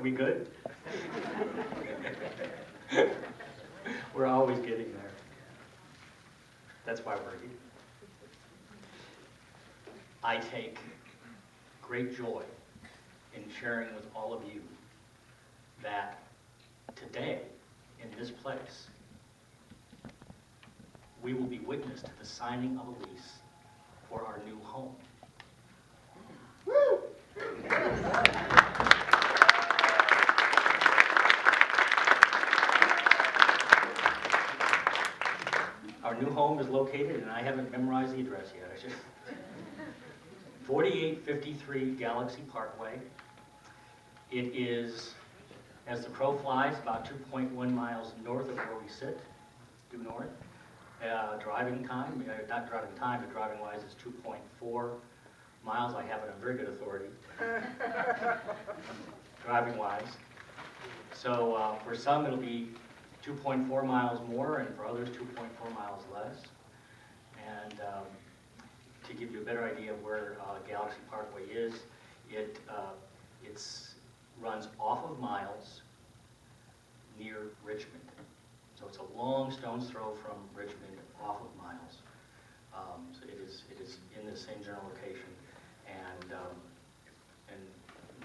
We good? We're always getting there. That's why we're here. I take great joy in sharing with all of you that today, in this place, we will be witness to the signing of a lease for our new home. Woo! Our new home is located, and I haven't memorized the address yet. I should. 4853 Galaxy Parkway. It is, as the crow flies, about 2.1 miles north of where we sit, due north. Driving time, not driving time, but driving wise is 2.4 miles. I have it on very good authority. Driving wise. So for some it'll be 2.4 miles more, and for others 2.4 miles less. And to give you a better idea of where Galaxy Parkway is, it runs off of Miles near Richmond. So it's a long stone's throw from Richmond off of Miles. So it is in the same general location, and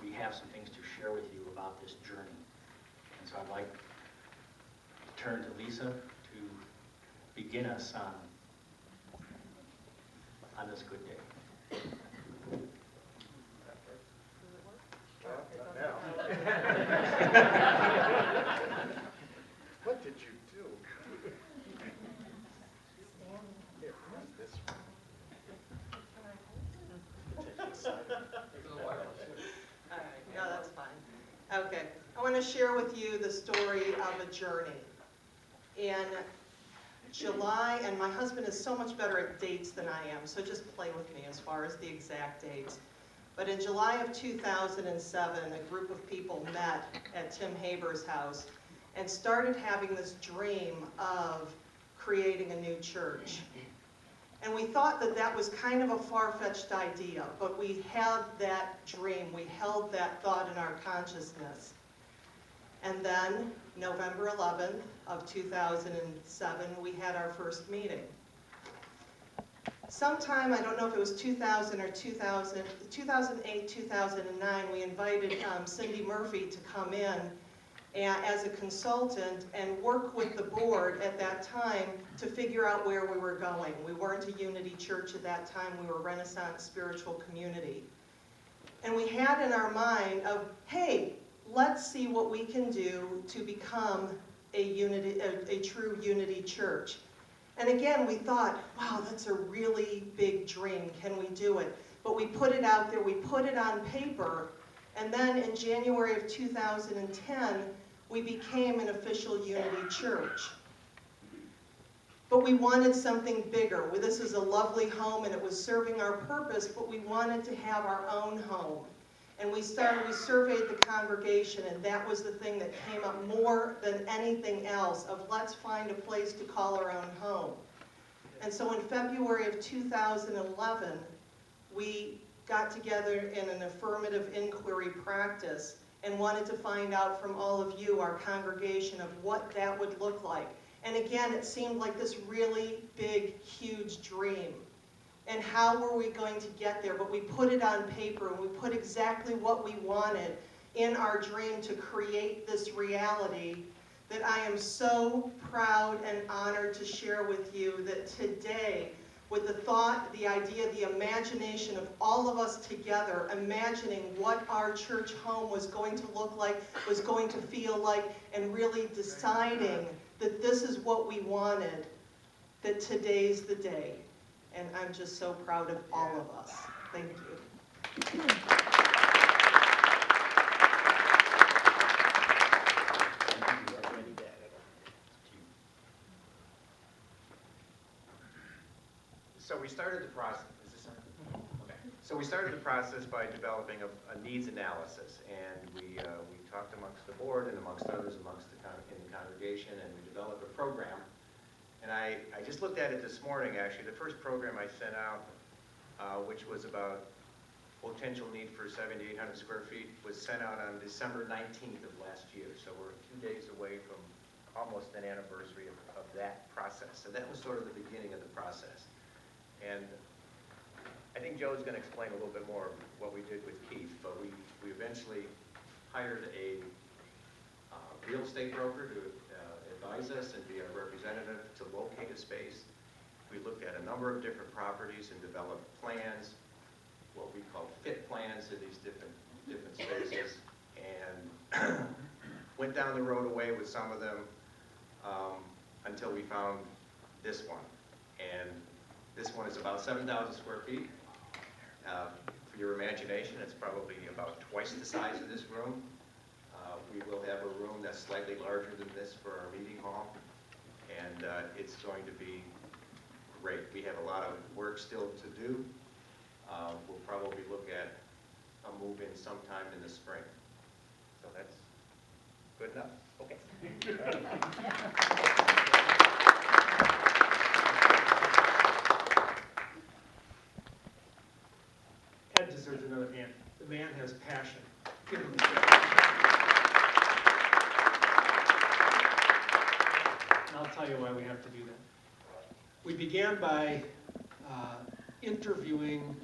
we have some things to share with you about this journey. And so I'd like to turn to Lisa to begin us on this good day. What did you do? Here, this one. All right, no, that's fine. Okay, I want to share with you the story of a journey. In July, and my husband is so much better at dates than I am, so just play with me as far as the exact dates. But in July of 2007, a group of people met at Tim Haber's house and started having this dream of creating a new church. And we thought that that was kind of a far-fetched idea, but we had that dream, we held that thought in our consciousness. And then, November 11th of 2007, we had our first meeting. Sometime, I don't know if it was 2000 or 2008, 2009, we invited Cindy Murphy to come in as a consultant and work with the board at that time to figure out where we were going. We weren't a Unity Church at that time, we were a Renaissance Spiritual Community. And we had in our mind of, hey, let's see what we can do to become a true Unity Church. And again, we thought, wow, that's a really big dream. Can we do it? But we put it out there, we put it on paper, and then in January of 2010, we became an official Unity Church. But we wanted something bigger. This is a lovely home, and it was serving our purpose, but we wanted to have our own home. And we surveyed the congregation, and that was the thing that came up more than anything else, of let's find a place to call our own home. And so in February of 2011, we got together in an affirmative inquiry practice and wanted to find out from all of you, our congregation, of what that would look like. And again, it seemed like this really big, huge dream. And how were we going to get there? But we put it on paper, and we put exactly what we wanted in our dream to create this reality that I am so proud and honored to share with you that today, with the thought, the idea, the imagination of all of us together, imagining what our church home was going to look like, was going to feel like, and really deciding that this is what we wanted, that today's the day. And I'm just so proud of all of us. Thank you. So we started the process. Is this on? Okay. So we started the process by developing a needs analysis, and we talked amongst the board and amongst others in the congregation, and we developed a program. And I just looked at it this morning, actually. The first program I sent out, which was about potential need for 7,800 square feet was sent out on December 19th of last year. So we're 2 days away from almost an anniversary of that process. So that was sort of the beginning of the process. And I think Joe's going to explain a little bit more of what we did with Keith, but we eventually hired a real estate broker to advise us and be our representative to locate a space. We looked at a number of different properties and developed plans, what we call fit plans of these different spaces, and went down the road away with some of them until we found this one. And this one is about 7,000 square feet. For your imagination, it's probably about twice the size of this room. We will have a room that's slightly larger than this for our meeting hall, and it's going to be great. We have a lot of work still to do. We'll probably look at a move-in sometime in the spring. So that's good enough? Okay. Ed deserves another hand. The man has passion. Give him a hand. And I'll tell you why we have to do that. We began by interviewing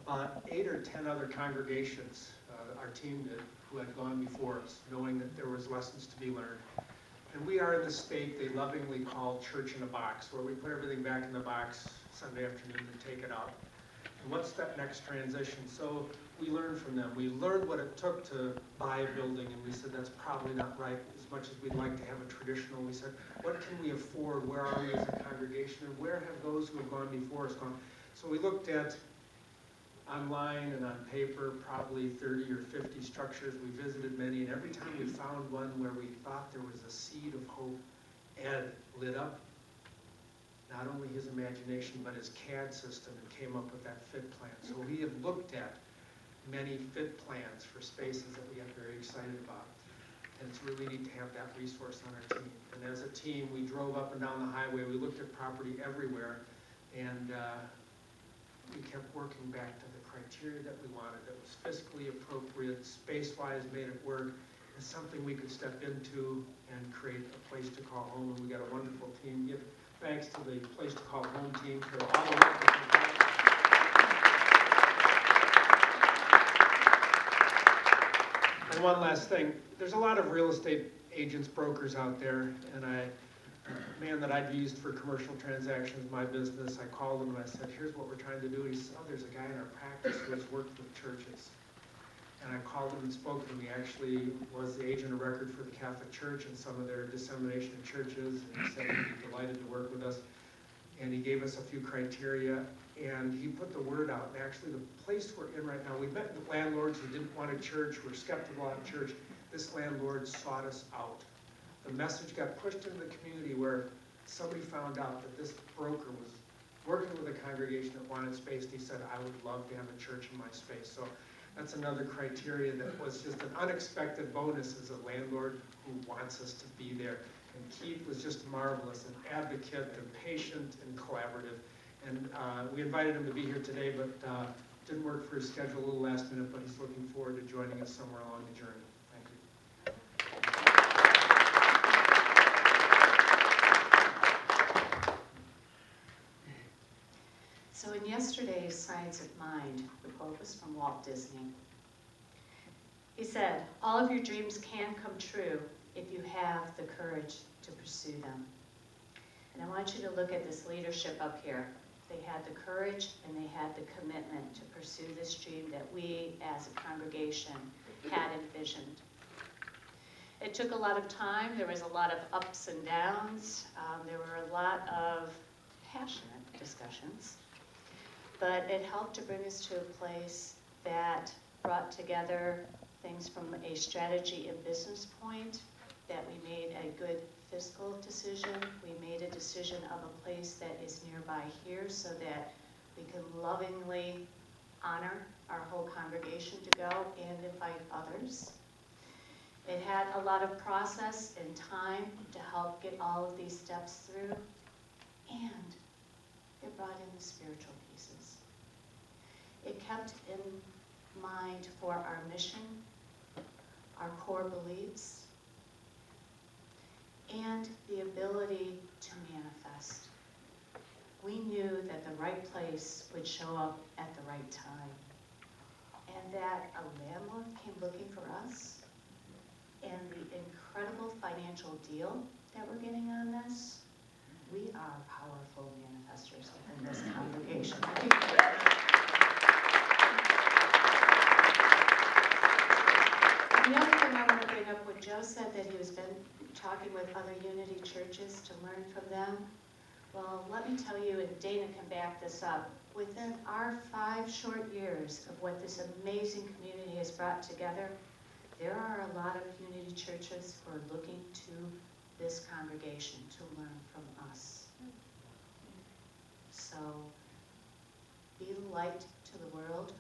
about 8 or 10 other congregations, our team did, who had gone before us, knowing that there was lessons to be learned. And we are in the state they lovingly call church in a box, where we put everything back in the box Sunday afternoon and take it out. And what's that next transition? So we learned from them. We learned what it took to buy a building, and we said that's probably not right. As much as we'd like to have a traditional, we said, what can we afford? Where are we as a congregation? And where have those who have gone before us gone? So we looked at online and on paper, probably 30 or 50 structures. We visited many, and every time we found one where we thought there was a seed of hope, Ed lit up not only his imagination, but his CAD system, and came up with that fit plan. So we have looked at many fit plans for spaces that we got very excited about. And it's really neat to have that resource on our team. And as a team, we drove up and down the highway. We looked at property everywhere, and we kept working back to the criteria that we wanted, that was fiscally appropriate, space-wise made it work, and something we could step into and create a place to call home. And we got a wonderful team. Give thanks to the Place to Call Home team for all the work that they've done. And one last thing, there's a lot of real estate agents, brokers out there, and a man that I've used for commercial transactions, my business, I called him and I said, here's what we're trying to do. He said, oh, there's a guy in our practice who has worked with churches. And I called him and spoke to him. He actually was the agent of record for the Catholic Church and some of their dissemination of churches. And he said he'd be delighted to work with us. And he gave us a few criteria, and he put the word out. And actually, the place we're in right now, we met with landlords who didn't want a church, were skeptical on church. This landlord sought us out. The message got pushed into the community where somebody found out that this broker was working with a congregation that wanted space. And he said, I would love to have a church in my space. So that's another criteria that was just an unexpected bonus as a landlord who wants us to be there. And Keith was just marvelous, an advocate and patient and collaborative. And we invited him to be here today, but didn't work for his schedule a little last minute, but he's looking forward to joining us somewhere along the journey. Thank you. So in yesterday's Science of Mind, the quote was from Walt Disney. He said, all of your dreams can come true if you have the courage to pursue them. And I want you to look at this leadership up here. They had the courage and they had the commitment to pursue this dream that we as a congregation had envisioned. It took a lot of time. There was a lot of ups and downs. There were a lot of passionate discussions. But it helped to bring us to a place that brought together things from a strategy and business point, that we made a good fiscal decision. We made a decision of a place that is nearby here so that we can lovingly honor our whole congregation to go and invite others. It had a lot of process and time to help get all of these steps through, and it brought in the spiritual pieces. It kept in mind for our mission, our core beliefs, and the ability to manifest. We knew that the right place would show up at the right time, and that a landlord came looking for us, and the incredible financial deal that we're getting on this, we are powerful manifestors within this congregation. The other thing I want to bring up, when Joe said that he was been talking with other Unity churches to learn from them, well, let me tell you, and Dana can back this up, within our 5 short years of what this amazing community has brought together, there are a lot of Unity churches who are looking to this congregation to learn from us. So, be the light to the world,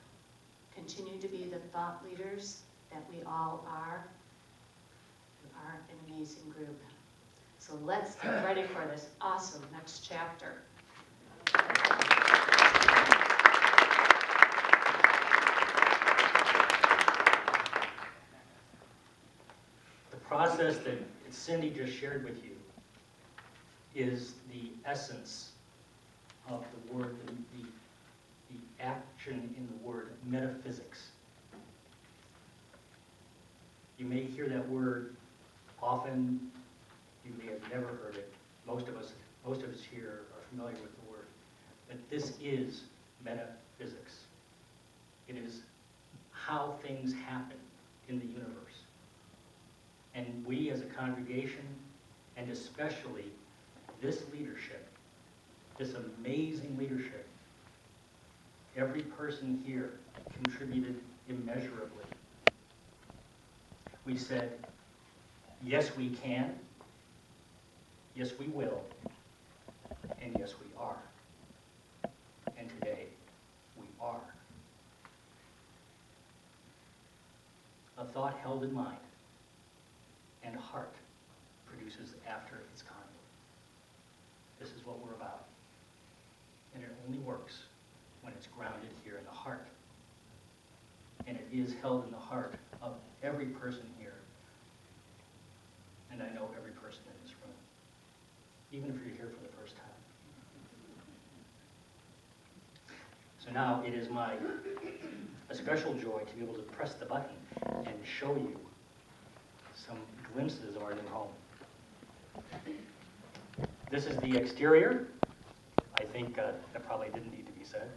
continue to be the thought leaders that we all are. You are an amazing group. So let's get ready for this awesome next chapter. The process that Cindy just shared with you is the essence of the word, the action in the word metaphysics. You may hear that word often, you may have never heard it. Most of us here are familiar with the word. But this is metaphysics. It is how things happen in the universe. And we as a congregation, and especially this leadership, this amazing leadership, every person here contributed immeasurably. We said, yes, we can, yes, we will, and yes, we are. And today, we are. A thought held in mind and heart produces after its kind. This is what we're about. And it only works when it's grounded here in the heart. And it is held in the heart of every person here. And I know every person in this room, even if you're here for the first time. So now it is a special joy to be able to press the button and show you some glimpses of our new home. This is the exterior. I think that probably didn't need to be said.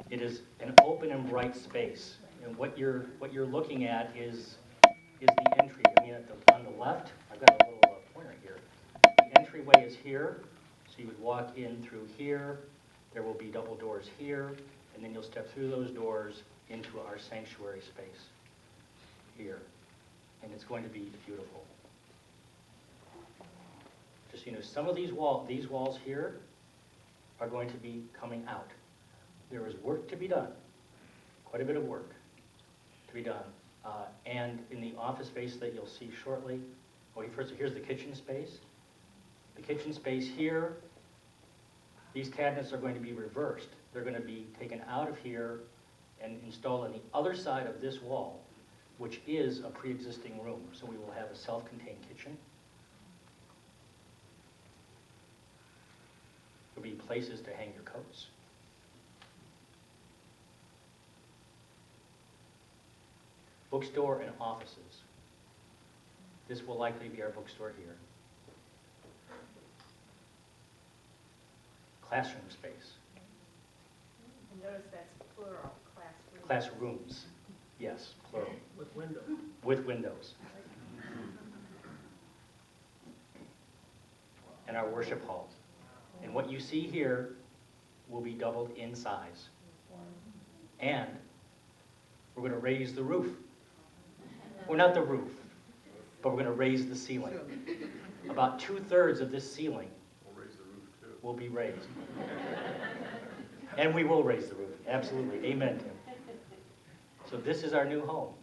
It is an open and bright space, and what you're looking at is the entry. I mean, on the left, I've got a little pointer here. The entryway is here, so you would walk in through here. There will be double doors here, and then you'll step through those doors into our sanctuary space here, and it's going to be beautiful. Just so you know, some of these walls here are going to be coming out. There is work to be done, quite a bit of work to be done. And in the office space that you'll see shortly, first, here's the kitchen space. The kitchen space here, these cabinets are going to be reversed. They're going to be taken out of here and installed on the other side of this wall, which is a pre-existing room. So we will have a self-contained kitchen. There'll be places to hang your coats. Bookstore and offices. This will likely be our bookstore here. Classroom space. Notice that's plural, classroom. Classrooms, yes, plural. With windows. With windows. And our worship halls. And what you see here will be doubled in size. And we're going to raise the roof. Well, not the roof, but we're going to raise the ceiling. About 2/3 of this ceiling will be raised. And we will raise the roof, absolutely. Amen, Tim. So this is our new home.